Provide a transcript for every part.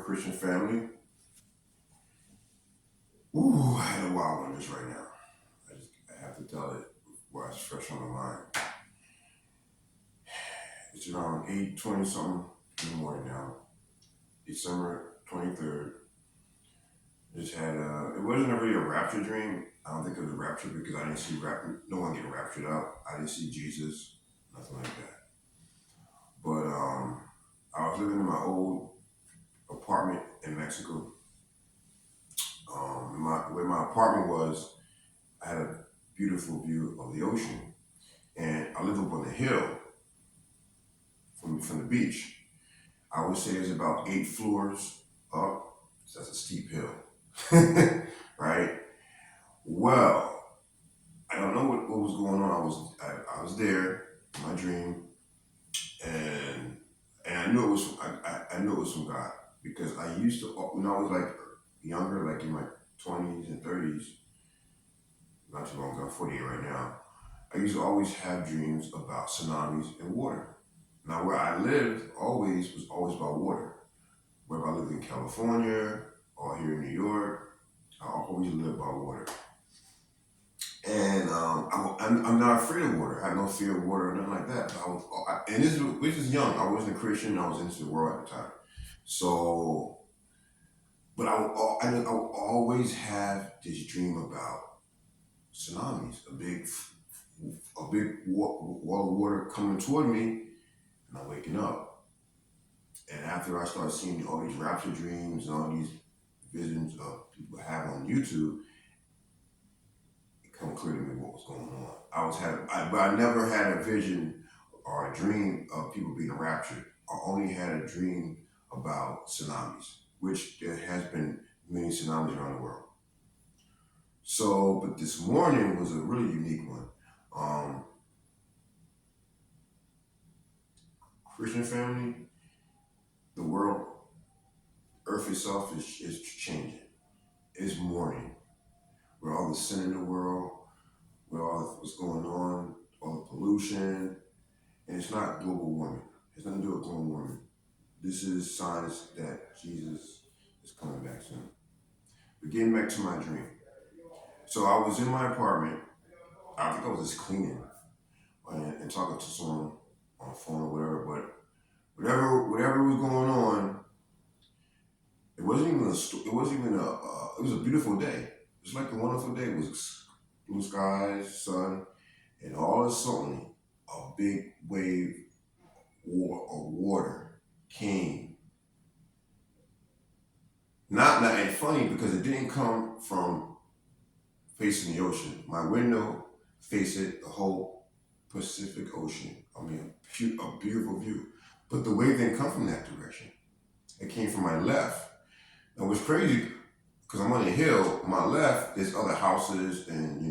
Christian family. Ooh, I had a wild one just right now. I have to tell it while it's fresh on my mind. It's around 8:20 something in the morning now, December 23rd. Just had it wasn't really a rapture dream. I don't think it was a rapture because I didn't see no one getting raptured up. I didn't see Jesus, nothing like that. But I was living in my old apartment in Mexico. Where my apartment was, I had a beautiful view of the ocean, and I live up on the hill from the beach. I would say there's about 8 floors up. So that's a steep hill, right? Well, I don't know what was going on. I was there in my dream, and I knew it was I knew it was from God because I used to when I was like younger, like in my 20s and 30s, not too long ago, I'm 48 right now. I used to always have dreams about tsunamis and water. Now, where I lived was always about water. Whether I lived in California or here in New York, I always lived by water. And I'm not afraid of water. I had no fear of water or nothing like that. And this is young. I wasn't a Christian. I was into the world at the time. So, but I would always have this dream about tsunamis, a big wall of water coming toward me, and I'm waking up. And after I started seeing all these rapture dreams and all these visions of people have on YouTube, it come clear to me what was going on. But I never had a vision or a dream of people being raptured. I only had a dream about tsunamis, which there has been many tsunamis around the world. So, but this morning was a really unique one. Um, Christian family, the world, Earth itself is changing. It's morning. With all the sin in the world, with what's going on, all the pollution, and it's not global warming. It's nothing to do with global warming. This is signs that Jesus is coming back soon. But getting back to my dream. So I was in my apartment. I think I was just cleaning and talking to someone on the phone or whatever. But whatever was going on, it wasn't even it wasn't even it was a beautiful day. It was like a wonderful day. It was blue skies, sun, and all of a sudden, a big wave of water came. Not and funny because it didn't come from facing the ocean. My window faced the whole Pacific Ocean. I mean, a beautiful view. But the wave didn't come from that direction. It came from my left. And what's crazy, because I'm on a hill, my left, there's other houses and,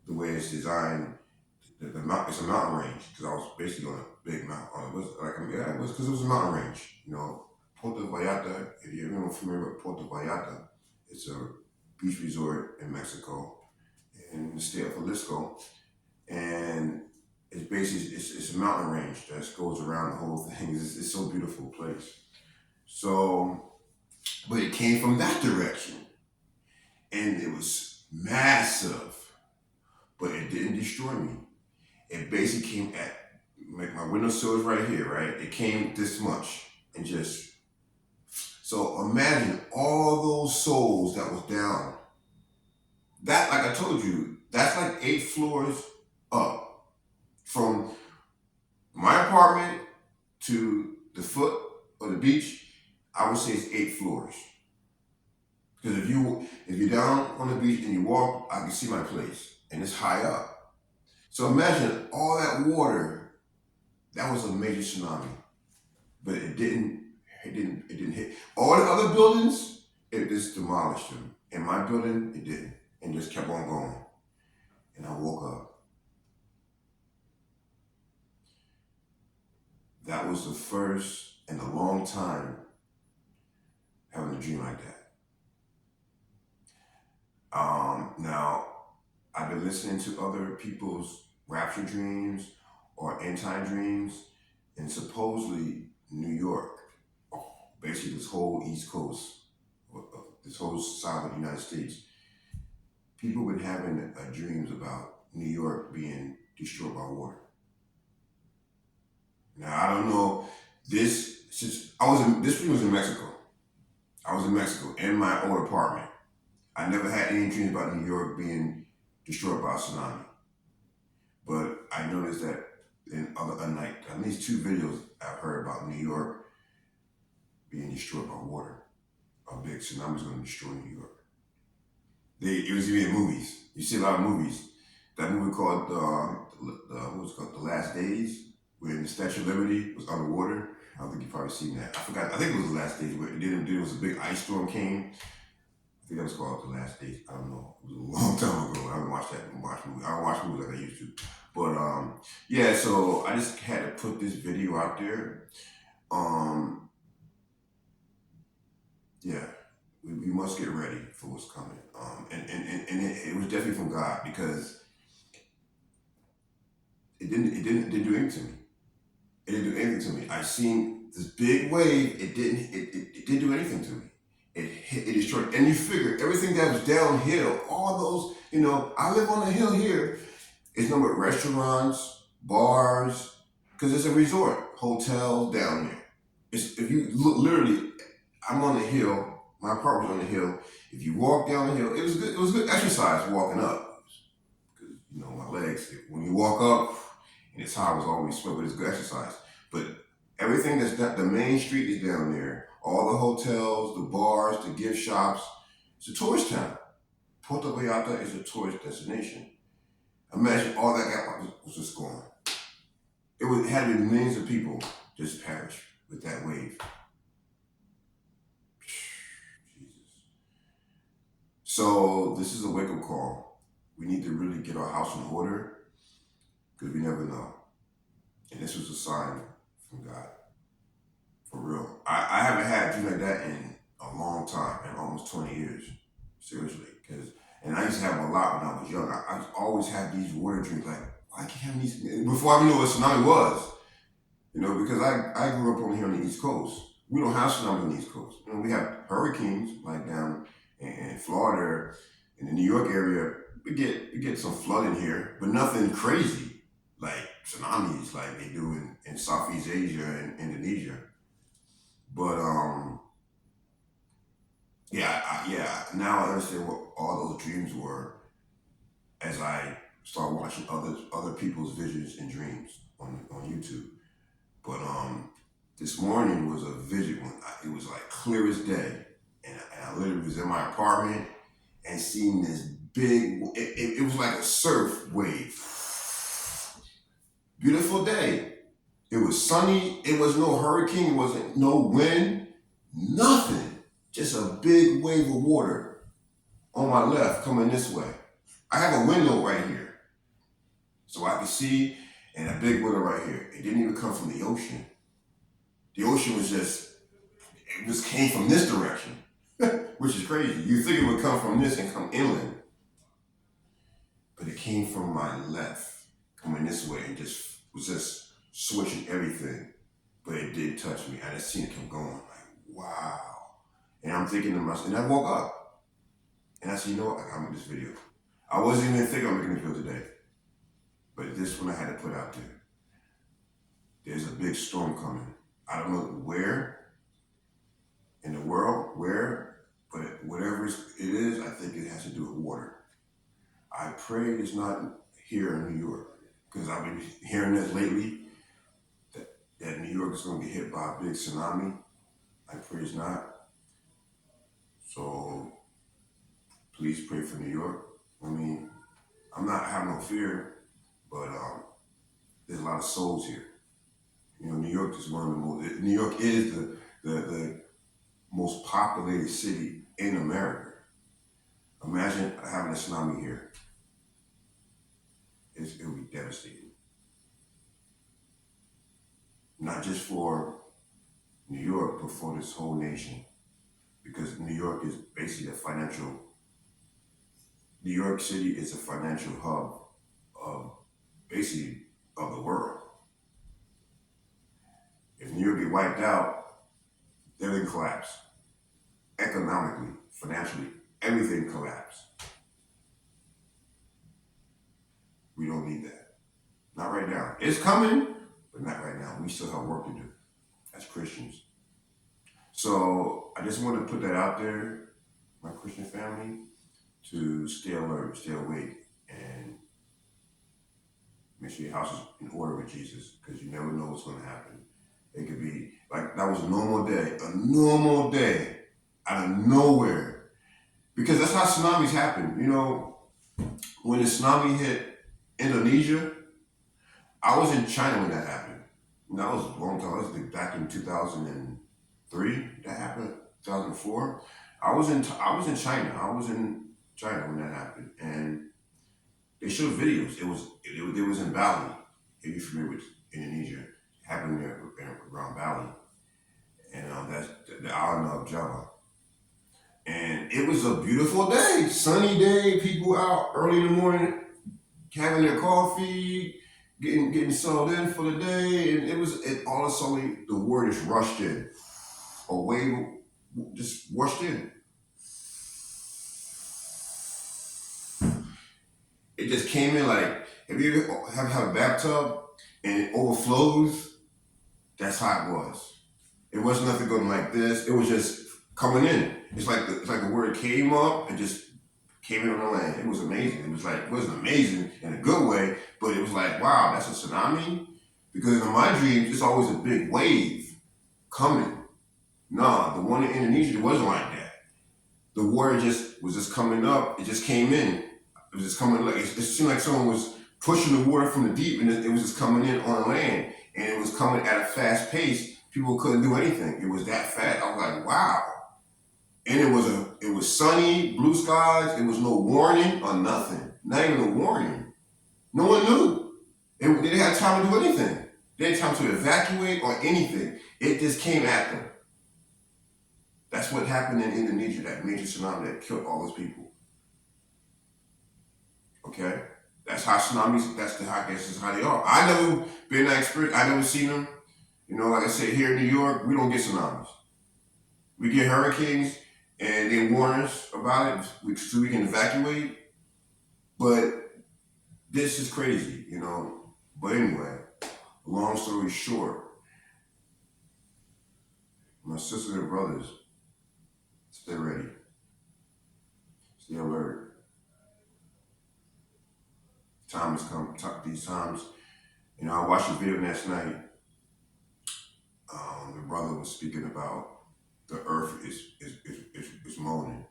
the way it's designed, it's a mountain range, because I was basically on a big mountain. It was like, it was because it was a mountain range, Puerto Vallarta, if you're even familiar with Puerto Vallarta, it's a beach resort in Mexico, in the state of Jalisco. And it's basically, it's a mountain range that goes around the whole thing. It's so beautiful place. So, but it came from that direction. And it was massive, but it didn't destroy me. It basically came at like my windowsill is right here, right? It came this much and just so imagine all those souls that was down. That, like I told you, that's like 8 floors up from my apartment to the foot of the beach. I would say it's 8 floors because if you're down on the beach and you walk, I can see my place and it's high up. So imagine all that water. That was a major tsunami, but it didn't hit all the other buildings. It just demolished them. In my building, it didn't, and just kept on going. And I woke up. That was the first in a long time having a dream like that. Now I've been listening to other people's rapture dreams or end time dreams, and supposedly New York. basically this whole East Coast, this whole side of the United States, people been having dreams about New York being destroyed by water. Now I don't know this since this dream was in Mexico. I was in Mexico in my old apartment. I never had any dreams about New York being destroyed by a tsunami. But I noticed that in like at least two videos I've heard about New York being destroyed by water. A big tsunami is going to destroy New York. It was even in movies. You see a lot of movies. That movie called what was it called, The Last Days, where the Statue of Liberty was underwater. I don't think you've probably seen that. I forgot. I think it was The Last Days where there was a big ice storm came. I think that was called The Last Days. I don't know. It was a long time ago. I haven't watched that. I don't watch movies like I used to. But yeah. So I just had to put this video out there. Yeah, we must get ready for what's coming. And it was definitely from God because it didn't do anything to me. It didn't do anything to me. I seen this big wave. It didn't do anything to me. It destroyed. And you figure everything that was downhill, all those, I live on a hill here. It's nothing but restaurants, bars, because it's a resort, hotels down there. If you look, literally, I'm on the hill. My apartment's on the hill. If you walk down the hill, it was good. It was good exercise walking up. Because my legs. When you walk up, and it's hot, it was always sweat, but it's good exercise. But everything the main street is down there. All the hotels, the bars, the gift shops. It's a tourist town. Puerto Vallarta is a tourist destination. Imagine all that was just gone. It had been millions of people just perish with that wave. Jesus. So this is a wake-up call. We need to really get our house in order because we never know. And this was a sign from God. For real. I haven't had a dream like that in a long time, in almost 20 years. Seriously. And I used to have a lot when I was young. I always had these water dreams, like, why can't I have these? Before I knew what tsunami was, because I grew up on here on the East Coast. We don't have tsunami on the East Coast. We have hurricanes, like down in Florida, in the New York area. We get some flooding here, but nothing crazy, like tsunamis, like they do in Southeast Asia and Indonesia. But now I understand what all those dreams were as I start watching other people's visions and dreams on YouTube. But this morning was a vision when it was like clear as day, and I literally was in my apartment and seeing this big. It was like a surf wave. Beautiful day. It was sunny. It was no hurricane. It wasn't no wind. Nothing. Just a big wave of water on my left coming this way. I have a window right here, so I could see, and a big window right here. It didn't even come from the ocean. The ocean it came from this direction, which is crazy. You think it would come from this and come inland, but it came from my left, coming this way, and was just switching everything. But it did touch me. I just seen it keep going. Like, wow. And I'm thinking to myself, and I woke up, and I said, I gotta make this video. I wasn't even thinking of making this video today, but this one I had to put out there. There's a big storm coming. I don't know where in the world, but whatever it is, I think it has to do with water. I pray it's not here in New York, because I've been hearing this lately, that New York is going to get hit by a big tsunami. I pray it's not. So please pray for New York. I have no fear, but there's a lot of souls here. New York is New York is the most populated city in America. Imagine having a tsunami here. It would be devastating. Not just for New York, but for this whole nation. Because New York is basically New York City is a financial hub of the world. If New York get wiped out, Everything collapsed. Economically, financially, everything collapsed. We don't need that. Not right now. It's coming, but not right now. We still have work to do as Christians. So I just want to put that out there, my Christian family, to stay alert, stay awake, and make sure your house is in order with Jesus, because you never know what's going to happen. It could be like that was a normal day out of nowhere. Because that's how tsunamis happen. You know, when the tsunami hit Indonesia, I was in China when that happened. And that was a long time. That was like back in 2003. That happened. 2004. I was in China. I was in China when that happened, and they showed videos. It was in Bali. If you're familiar with Indonesia, it happened there around Bali, and that's the island of Java. And it was a beautiful day, sunny day. People out early in the morning having their coffee, getting settled in for the day, and all of a sudden the word just rushed in. A wave just rushed in. It just came in like, if you have a bathtub and it overflows, that's how it was. It wasn't nothing going like this. It was just coming in. It's like the word came up and just came in on the land. It was amazing. It wasn't amazing in a good way, but it was like, wow, that's a tsunami? Because in my dreams, it's always a big wave coming. Nah, the one in Indonesia, it wasn't like that. The water was just coming up. It just came in. It was just coming, like it seemed like someone was pushing the water from the deep, and it was just coming in on land, and it was coming at a fast pace. People couldn't do anything. It was that fast. I was like, wow. And it was sunny, blue skies. It was no warning or nothing. Not even a warning. No one knew. They didn't have time to do anything. They didn't have time to evacuate or anything. It just came at them. That's what happened in Indonesia, that major tsunami that killed all those people. Okay? That's how tsunamis, I guess is how they are. I never been in that experience. I never seen them. You know, like I said, here in New York, we don't get tsunamis. We get hurricanes, and they warn us about it so we can evacuate. But this is crazy, you know. But anyway, long story short, my sisters and brothers, stay ready. Stay alert. Time has come. These times, you know, I watched a video last night. The brother was speaking about the earth is moaning.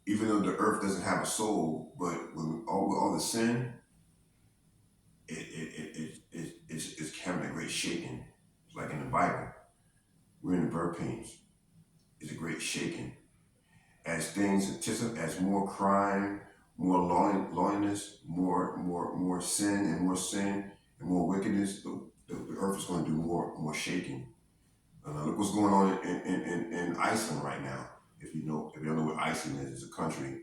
Even though the earth doesn't have a soul, but with all the sin, it's having a great shaking. It's like in the Bible. We're in the birth pains. It's a great shaking. As things as more crime, more lawlessness, more sin and more wickedness, the earth is going to do more shaking. Look what's going on in Iceland right now. If you don't know what Iceland is, it's a country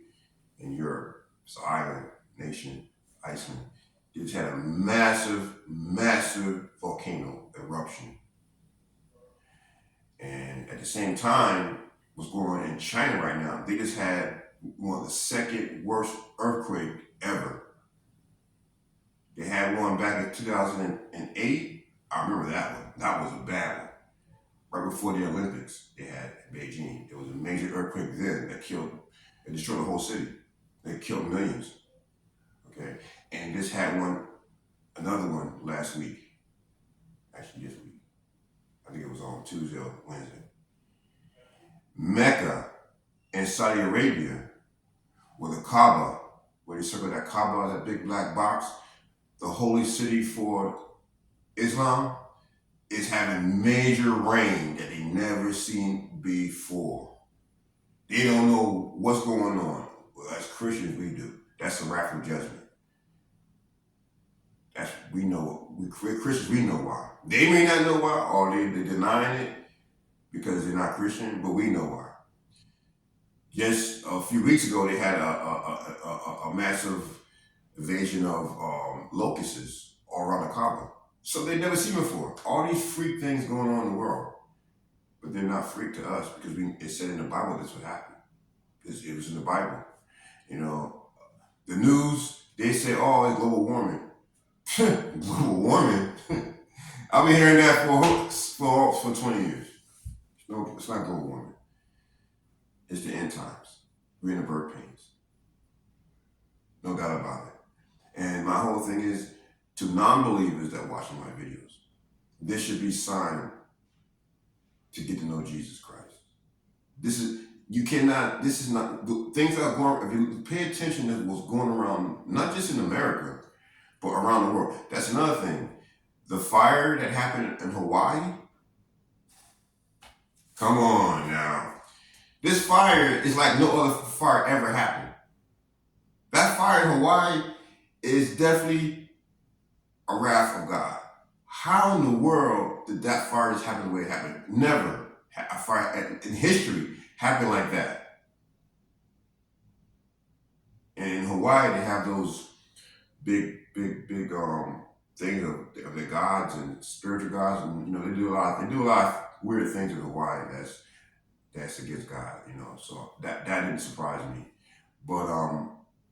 in Europe. It's an island nation, Iceland. It just had a massive volcano eruption. And at the same time, what's going on in China right now, they just had one of the second worst earthquake ever. They had one back in 2008. I remember that one. That was a bad one. Right before the Olympics, they had in Beijing. There was a major earthquake then that destroyed the whole city. It killed millions. Okay, and this had another one last week. Actually, this week. I think it was on Tuesday or Wednesday. Mecca in Saudi Arabia, where the Kaaba, where they circle that Kaaba, that big black box, the holy city for Islam, is having major rain that they never seen before. They don't know what's going on. Well, as Christians, we do. That's the wrath of judgment. We know. We're Christians, we know why. They may not know why, or they're denying it because they're not Christian, but we know why. Just a few weeks ago, they had a massive invasion of locusts all around the Kaaba. So they'd never seen before. All these freak things going on in the world. but they're not freak to us because it said in the Bible this would happen. It was in the Bible. You know, the news, they say, oh, it's global warming. Global warming? I've been hearing that for 20 years. No, it's not global warming. It's the end times. We're in the birth pains. No doubt about it. And my whole thing is, to non-believers that watching my videos, this should be sign to get to know Jesus Christ. This is not, things that are going, if you pay attention to what's going around, not just in America, but around the world. That's another thing. The fire that happened in Hawaii, come on now. This fire is like no other fire ever happened. That fire in Hawaii is definitely a wrath of God. How in the world did that fire just happen the way it happened? Never a fire in history happened like that. And in Hawaii, they have those big things of their gods and spiritual gods, and they do a lot of weird things in Hawaii that's against God, So that didn't surprise me. But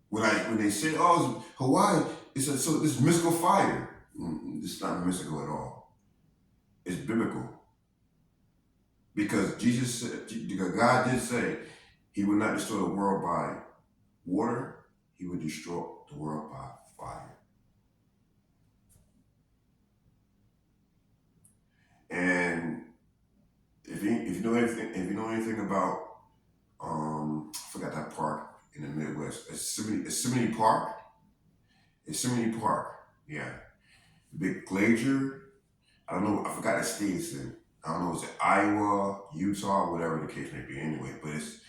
when they say, oh, it's Hawaii, it's this mystical fire. It's not mystical at all. It's biblical. Because God did say he would not destroy the world by water, he would destroy the world by fire. And if you know anything about I forgot that park in the Midwest, Yosemite Park. Yosemite Park, yeah. Big glacier. I don't know, I forgot the state it's in. I don't know, is it Iowa, Utah, whatever the case may be anyway, but it's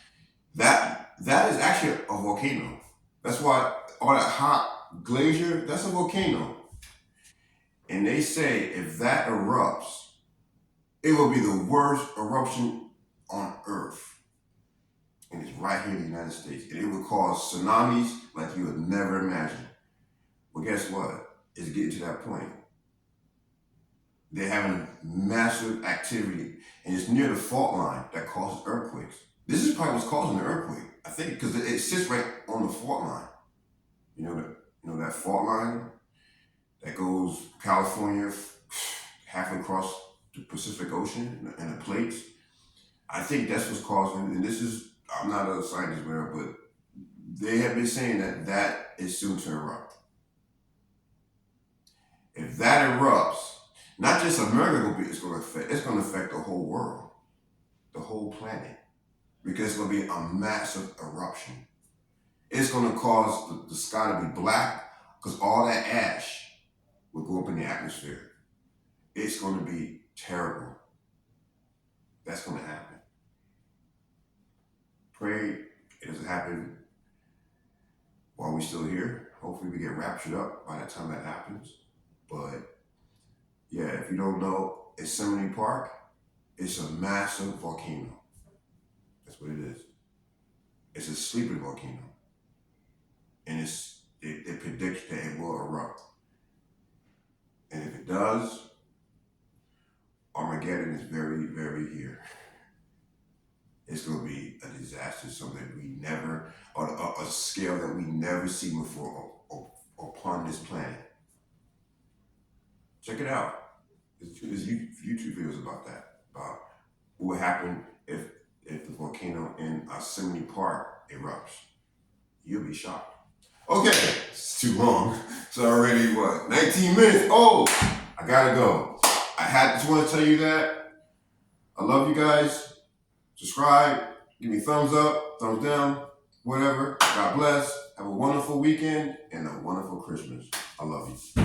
that is actually a volcano. That's why all that hot glacier, that's a volcano. And they say if that erupts, it will be the worst eruption on Earth. And it's right here in the United States. And it would cause tsunamis like you would never imagine. Well, guess what? It's getting to that point. They're having massive activity, and it's near the fault line that causes earthquakes. This is probably what's causing the earthquake, I think, because it sits right on the fault line. That fault line that goes California halfway across the Pacific Ocean and the plates. I think that's what's causing, and I'm not a scientist, but they have been saying that is soon to erupt. If that erupts, not just America it's going to affect the whole world, the whole planet, because it's going to be a massive eruption. It's going to cause the sky to be black because all that ash will go up in the atmosphere. It's going to be terrible. That's going to happen. Pray it doesn't happen while we're still here. Hopefully we get raptured up by the time that happens. But yeah, if you don't know, Yosemite Park, it's a massive volcano. That's what it is. It's a sleeping volcano. And it predicts that it will erupt. And if it does, Armageddon is very, very here. It's going to be a disaster, something we never, on a scale that we never seen before upon this planet. Check it out. There's YouTube videos about that, about what would happen if the volcano in Yosemite Park erupts. You'll be shocked. Okay, it's too long. It's already, 19 minutes? Oh, I gotta go. Just want to tell you that. I love you guys. Subscribe, give me thumbs up, thumbs down, whatever. God bless. Have a wonderful weekend and a wonderful Christmas. I love you.